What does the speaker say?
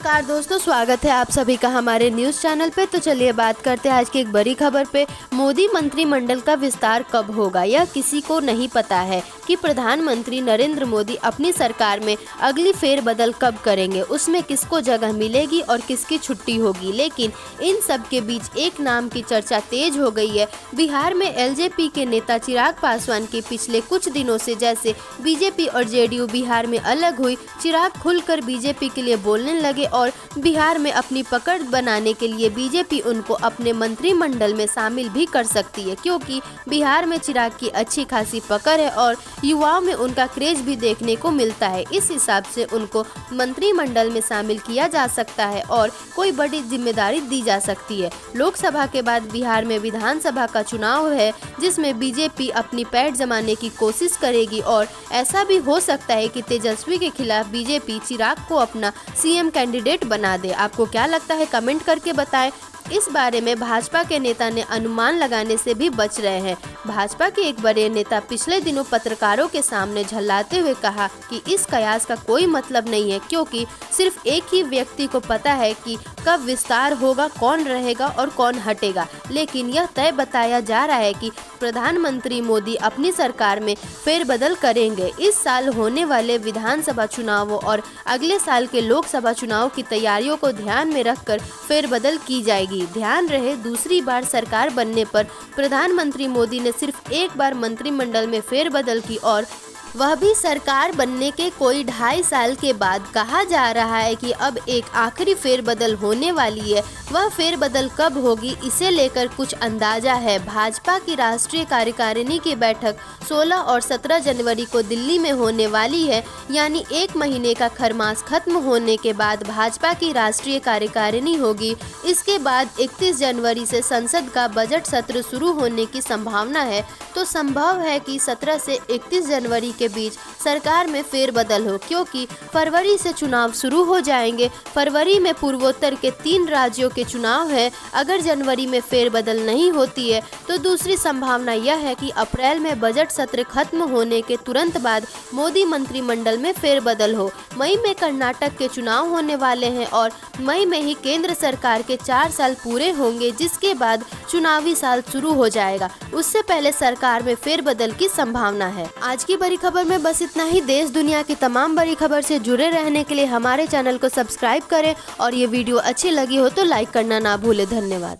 नमस्कार दोस्तों, स्वागत है आप सभी का हमारे न्यूज़ चैनल पे। तो चलिए बात करते हैं आज की एक बड़ी खबर पे। मोदी मंत्रिमंडल का विस्तार कब होगा यह किसी को नहीं पता है कि प्रधानमंत्री नरेंद्र मोदी अपनी सरकार में अगली फेरबदल कब करेंगे, उसमें किसको जगह मिलेगी और किसकी छुट्टी होगी। लेकिन इन सब के बीच एक नाम की चर्चा तेज हो गई है। बिहार में एलजेपी के नेता चिराग पासवान के पिछले कुछ दिनों से जैसे बीजेपी और जेडीयू बिहार में अलग हुई, चिराग खुलकर बीजेपी के लिए बोलने लगे और बिहार में अपनी पकड़ बनाने के लिए बीजेपी उनको अपने मंत्रिमंडल में शामिल भी कर सकती है, क्योंकि बिहार में चिराग की अच्छी खासी पकड़ है और युवाओं में उनका क्रेज भी देखने को मिलता है। इस हिसाब से उनको मंत्रिमंडल में शामिल किया जा सकता है और कोई बड़ी जिम्मेदारी दी जा सकती है। लोकसभा के बाद बिहार में विधानसभा का चुनाव है, जिसमें बीजेपी अपनी पैठ जमाने की कोशिश करेगी और ऐसा भी हो सकता है कि तेजस्वी के खिलाफ बीजेपी चिराग को अपना सीएम कैंडिडेट बना दे। आपको क्या लगता है, कमेंट करके बताएं। इस बारे में भाजपा के नेता ने अनुमान लगाने से भी बच रहे हैं। भाजपा के एक बड़े नेता पिछले दिनों पत्रकारों के सामने झल्लाते हुए कहा कि इस कयास का कोई मतलब नहीं है, क्योंकि सिर्फ एक ही व्यक्ति को पता है कि कब विस्तार होगा, कौन रहेगा और कौन हटेगा। लेकिन यह तय बताया जा रहा है कि प्रधानमंत्री मोदी अपनी सरकार में फेरबदल करेंगे। इस साल होने वाले विधानसभा चुनावों और अगले साल के लोकसभा चुनाव की तैयारियों को ध्यान में रखकर फेरबदल की जाएगी। ध्यान रहे, दूसरी बार सरकार बनने पर प्रधानमंत्री मोदी ने सिर्फ एक बार मंत्रिमंडल में फेरबदल की और वह भी सरकार बनने के कोई 2.5 साल के बाद। कहा जा रहा है कि अब एक आखिरी फेरबदल होने वाली है। वह फेरबदल कब होगी, इसे लेकर कुछ अंदाजा है। भाजपा की राष्ट्रीय कार्यकारिणी की बैठक 16 और 17 जनवरी को दिल्ली में होने वाली है, यानी एक महीने का खरमास खत्म होने के बाद भाजपा की राष्ट्रीय कार्यकारिणी होगी। इसके बाद 31 जनवरी से संसद का बजट सत्र शुरू होने की संभावना है। तो संभव है कि 17 से 31 जनवरी के बीच सरकार में फेरबदल हो, क्योंकि फरवरी से चुनाव शुरू हो जाएंगे। फरवरी में पूर्वोत्तर के 3 राज्यों के चुनाव है। अगर जनवरी में फेरबदल नहीं होती है तो दूसरी संभावना यह है कि अप्रैल में बजट सत्र खत्म होने के तुरंत बाद मोदी मंत्रिमंडल में फेरबदल हो। मई में कर्नाटक के चुनाव होने वाले हैं और मई में ही केंद्र सरकार के 4 साल पूरे होंगे, जिसके बाद चुनावी साल शुरू हो जाएगा। उससे पहले सरकार में फेरबदल की संभावना है। आज की बड़ी खबर में बस इतना ही। देश दुनिया की तमाम बड़ी खबर से जुड़े रहने के लिए हमारे चैनल को सब्सक्राइब करें और ये वीडियो अच्छी लगी हो तो लाइक करना ना भूलें। धन्यवाद।